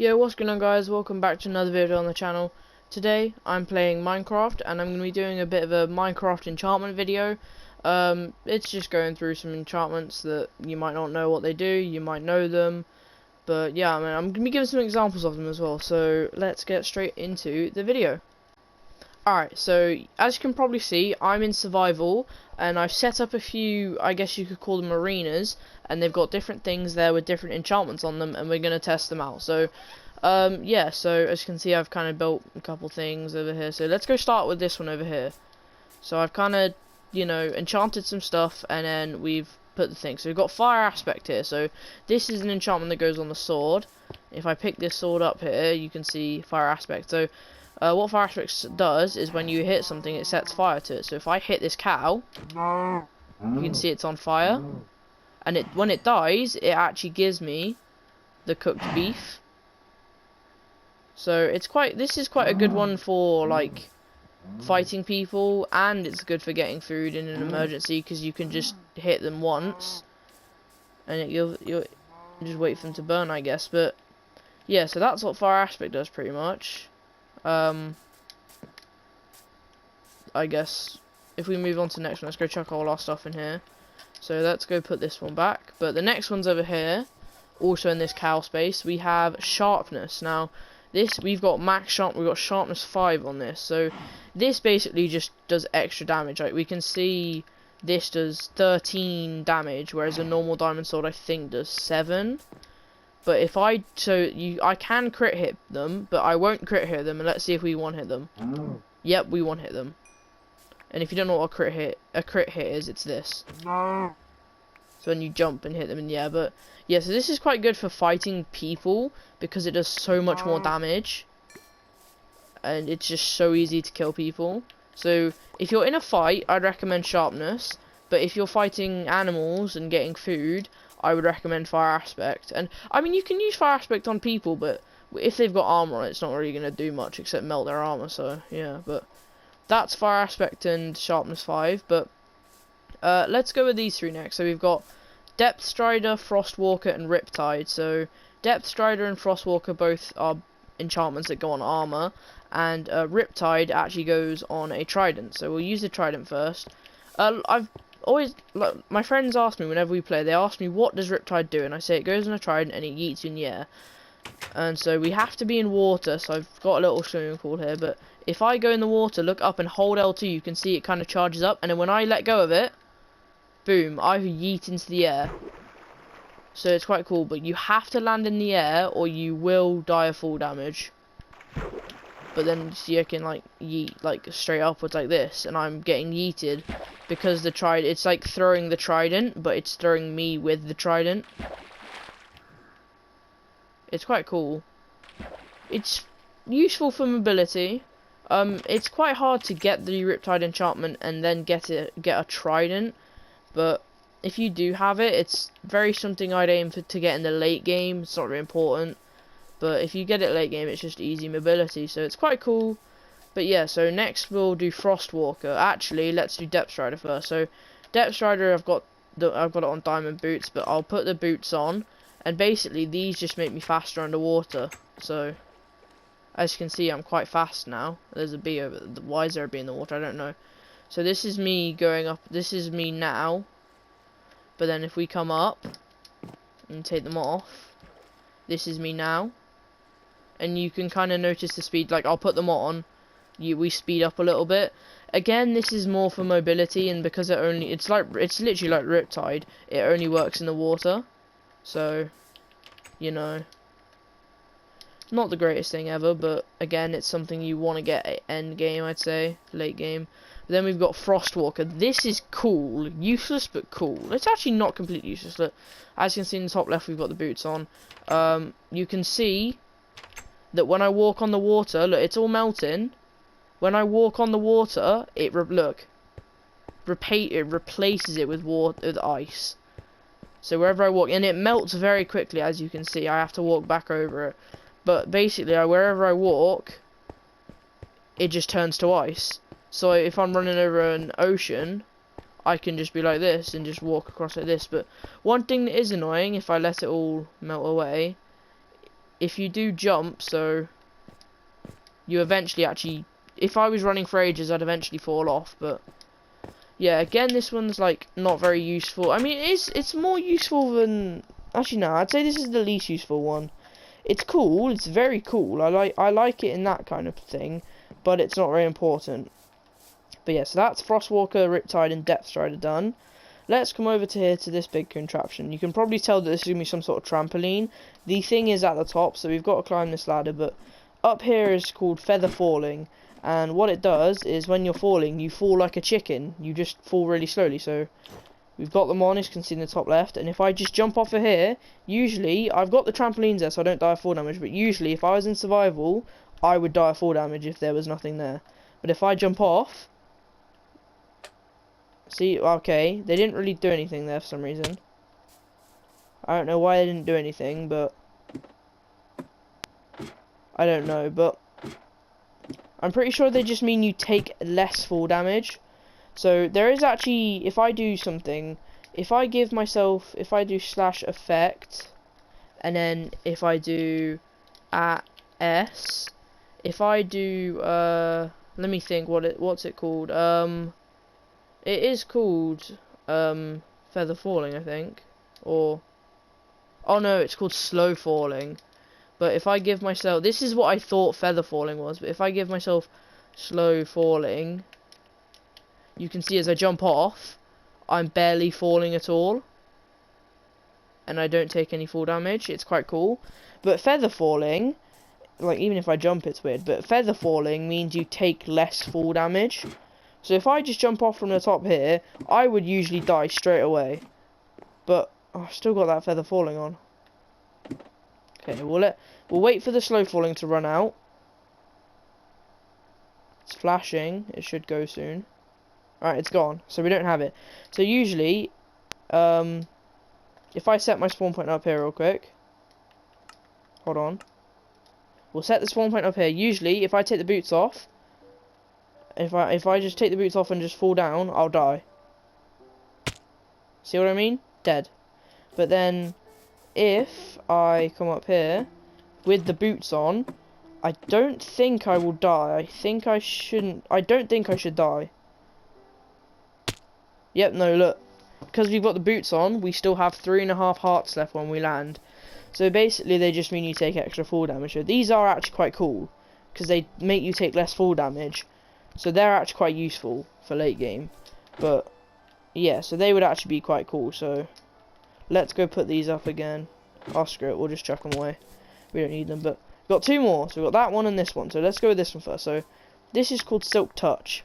Yo, what's going on, guys? Welcome back to another video on the channel. Today I'm playing Minecraft and I'm going to be doing a bit of a Minecraft enchantment video. It's just going through some enchantments that you might not know what they do, you might know them, but yeah, I'm going to be giving some examples of them as well. So let's get straight into the video. Alright, so as you can probably see, I'm in survival and I've set up a few, I guess you could call them arenas, and they've got different things there with different enchantments on them, and we're going to test them out. So yeah, so as you can see, I've kind of built a couple things over here. So let's go start with this one over here. So I've kind of, you know, enchanted some stuff, and then we've put the thing. So we've got fire aspect here. So this is an enchantment that goes on the sword. If I pick this sword up here, you can see fire aspect. So what fire aspect does is when you hit something, it sets fire to it. So if I hit this cow, you can see it's on fire, and when it dies, it actually gives me the cooked beef. So this is quite a good one for like fighting people, and it's good for getting food in an emergency because you can just hit them once, and you'll just wait for them to burn, I guess. But yeah, so that's what fire aspect does pretty much. I guess if we move on to the next one, let's go chuck all our stuff in here. So let's go put this one back. But the next one's over here, also in this cow space. We have sharpness. Now we've got sharpness 5 on this. So this basically just does extra damage. Like we can see this does 13 damage, whereas a normal diamond sword I think does 7. But if I can crit hit them, but I won't crit hit them, and let's see if we one hit them. Yep, we one hit them. And if you don't know what a crit hit is, it's this. So when you jump and hit them in the air. But yeah, so this is quite good for fighting people because it does so much more damage, and it's just so easy to kill people. So if you're in a fight, I'd recommend sharpness. But if you're fighting animals and getting food, I would recommend fire aspect. And I mean, you can use fire aspect on people, but if they've got armor on it, it's not really going to do much except melt their armor. So yeah, but that's fire aspect and sharpness 5. But let's go with these three next. So we've got Depth Strider, Frostwalker, and Riptide. So Depth Strider and Frostwalker both are enchantments that go on armor, and Riptide actually goes on a trident. So we'll use the trident first. I've always, like, my friends ask me whenever we play, they ask me what does Riptide do, and I say it goes on a trident and it yeets you in the air. And so we have to be in water, so I've got a little swimming pool here, but if I go in the water, look up and hold L2, you can see it kind of charges up, and then when I let go of it, boom, I yeet into the air. So it's quite cool, but you have to land in the air or you will die of fall damage. But then see, I can like yeet like straight upwards like this, and I'm getting yeeted because the trident, it's like throwing the trident, but it's throwing me with the trident. It's quite cool. It's useful for mobility. It's quite hard to get the Riptide enchantment and then get a trident, but if you do have it, it's very something I'd aim for to get in the late game. It's not very important. But if you get it late game, it's just easy mobility, so it's quite cool. But yeah, so next we'll do Frostwalker. Actually, let's do Depth Strider first. So Depth Strider, I've got it on diamond boots, but I'll put the boots on, and basically these just make me faster underwater. So as you can see, I'm quite fast now. There's a bee over there. Why is there a bee in the water? I don't know. So this is me going up. This is me now. But then if we come up and take them off, this is me now. And you can kind of notice the speed, like I'll put them on, we speed up a little bit. Again, this is more for mobility, and because it's literally like Riptide, it only works in the water. So, you know, not the greatest thing ever, but again, it's something you want to get at end game, I'd say, late game. But then we've got Frostwalker. This is cool, useless but cool. It's actually not completely useless. Look, as you can see in the top left, we've got the boots on. You can see that when I walk on the water, look, it's all melting. When I walk on the water, it replaces it with ice. So wherever I walk, and it melts very quickly, as you can see. I have to walk back over it, but basically, wherever I walk, it just turns to ice. So if I'm running over an ocean, I can just be like this and just walk across like this. But one thing that is annoying, if I let it all melt away, if you do jump, so you eventually actually, if I was running for ages, I'd eventually fall off. But yeah, again, this one's like not very useful. I mean, it's more useful than, actually no, I'd say this is the least useful one. It's cool, it's very cool. I like it in that kind of thing, but it's not very important. But yeah, so that's Frostwalker, Riptide, and Depth Strider done. Let's come over to here to this big contraption. You can probably tell that this is going to be some sort of trampoline. The thing is at the top, so we've got to climb this ladder, but up here is called Feather Falling. And what it does is when you're falling, you fall like a chicken. You just fall really slowly. So we've got them on, as you can see in the top left. And if I just jump off of here, usually, I've got the trampolines there so I don't die of fall damage. But usually, if I was in survival, I would die of fall damage if there was nothing there. But if I jump off, see, okay, they didn't really do anything there for some reason. I don't know why they didn't do anything, but I don't know, but I'm pretty sure they just mean you take less fall damage. So there is actually, if I do something, if I give myself, if I do /effect, and then if I do @s, if I do, let me think, what's it called, it is called, Feather Falling, I think, or, oh no, it's called Slow Falling. But if I give myself, this is what I thought Feather Falling was, but if I give myself Slow Falling, you can see as I jump off, I'm barely falling at all. And I don't take any fall damage. It's quite cool. But Feather Falling, like even if I jump it's weird, but Feather Falling means you take less fall damage. So if I just jump off from the top here, I would usually die straight away. But I've still got that Feather Falling on. Okay, we'll wait for the Slow Falling to run out. It's flashing. It should go soon. Alright, it's gone. So we don't have it. So usually, if I set my spawn point up here real quick. Hold on. We'll set the spawn point up here. Usually, if I take the boots off, if I just take the boots off and just fall down, I'll die. See what I mean? Dead. But then, if I come up here with the boots on, I don't think I will die. I think I shouldn't. I don't think I should die. Yep, no, look. Because we've got the boots on, we still have 3.5 hearts left when we land. So basically, they just mean you take extra fall damage. So these are actually quite cool, because they make you take less fall damage. So they're actually quite useful for late game. But, yeah, so they would actually be quite cool. So, let's go put these up again. Oh, screw it, we'll just chuck them away. We don't need them, but we've got two more. So we've got that one and this one. So let's go with this one first. So, this is called Silk Touch.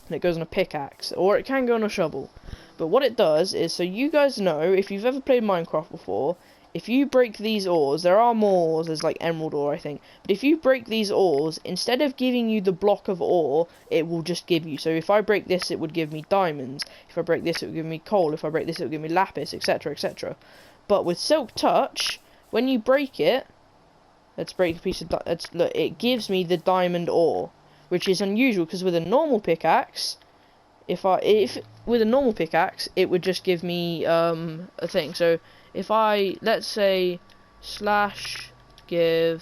And it goes on a pickaxe, or it can go on a shovel. But what it does is, so you guys know, if you've ever played Minecraft before, if you break these ores, there are more ores, there's like emerald ore I think, but if you break these ores, instead of giving you the block of ore, it will just give you, so if I break this it would give me diamonds, if I break this it would give me coal, if I break this it would give me lapis, etc, etc. But with Silk Touch, when you break it, let's break a piece of, look, it gives me the diamond ore, which is unusual, because with a normal pickaxe, if with a normal pickaxe, it would just give me a thing. So if I, let's say, /give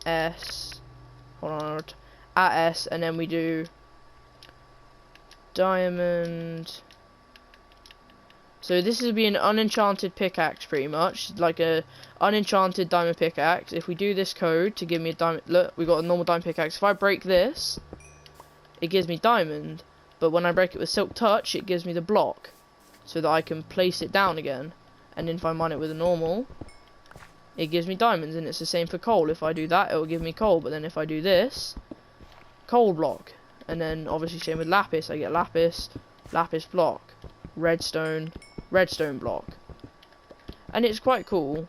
@s, hold on, @s, and then we do diamond. So this would be an unenchanted pickaxe, pretty much, like a unenchanted diamond pickaxe. If we do this code to give me a diamond, look, we got a normal diamond pickaxe. If I break this, it gives me diamond, but when I break it with Silk Touch, it gives me the block, so that I can place it down again. And then if I mine it with a normal, it gives me diamonds, and it's the same for coal. If I do that, it will give me coal, but then if I do this, coal block, and then obviously same with lapis, I get lapis, lapis block, redstone, redstone block. And it's quite cool.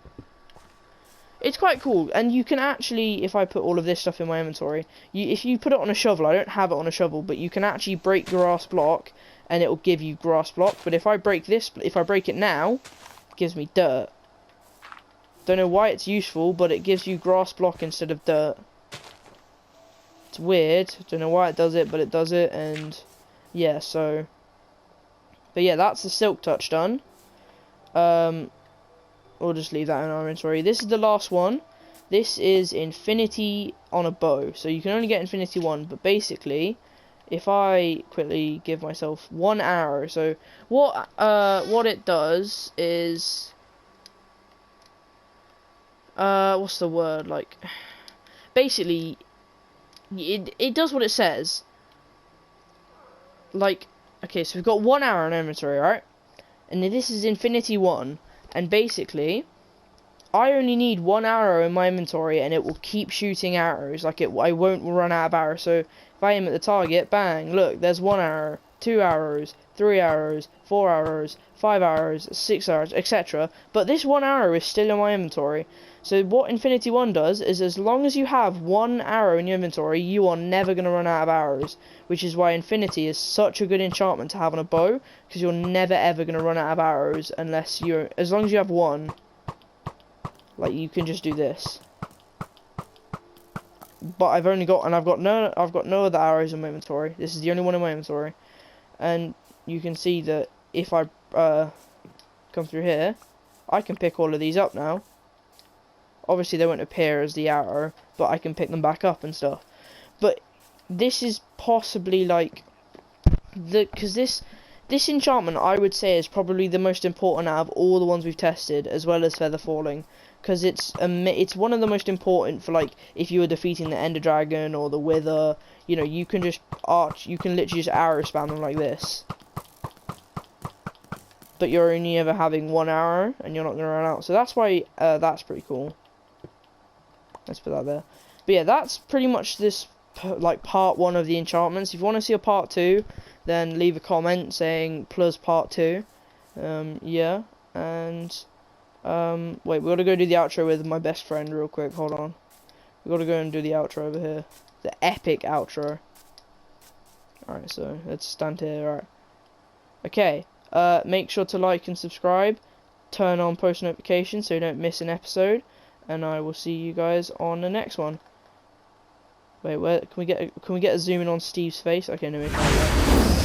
It's quite cool, and you can actually, if I put all of this stuff in my inventory, if you put it on a shovel, I don't have it on a shovel, but you can actually break grass block, and it will give you grass block. But if I break this, if I break it now, it gives me dirt. Don't know why it's useful, but it gives you grass block instead of dirt. It's weird, don't know why it does it, but it does it, and yeah, so. But yeah, that's the Silk Touch done. we'll just leave that in our inventory. This is the last one. This is infinity on a bow. So you can only get infinity 1, but basically, if I quickly give myself 1 arrow, so what it does is, what's the word, like, basically, it does what it says. Like, okay, so we've got 1 arrow in inventory, right? And this is infinity 1, and basically, I only need 1 arrow in my inventory, and it will keep shooting arrows. Like, I won't run out of arrows. So if I aim at the target, bang, look, there's 1 arrow, 2 arrows, 3 arrows, 4 arrows, 5 arrows, 6 arrows, etc. But this 1 arrow is still in my inventory. So what Infinity 1 does is, as long as you have 1 arrow in your inventory, you are never going to run out of arrows. Which is why Infinity is such a good enchantment to have on a bow, because you're never ever going to run out of arrows unless you're, as long as you have 1. Like, you can just do this. But I've got no other arrows in my inventory. This is the only one in my inventory. And you can see that if I come through here, I can pick all of these up now. Obviously they won't appear as the arrow, but I can pick them back up and stuff. But this is possibly like because this enchantment, I would say, is probably the most important out of all the ones we've tested, as well as feather falling, because it's one of the most important for, like, if you were defeating the Ender Dragon or the Wither. You know, you can just you can literally just arrow spam them like this. But you're only ever having 1 arrow, and you're not going to run out. So that's why that's pretty cool. Let's put that there. But yeah, that's pretty much this, like, part 1 of the enchantments. If you want to see a part 2, then leave a comment saying plus part 2. Yeah, and wait, we gotta go do the outro with my best friend real quick. Hold on, we gotta go and do the outro over here, the epic outro. Alright, so let's stand here. Alright, okay, make sure to like and subscribe, turn on post notifications so you don't miss an episode, and I will see you guys on the next one. Wait, where can we get a zoom in on Steve's face? Okay, no, we can't.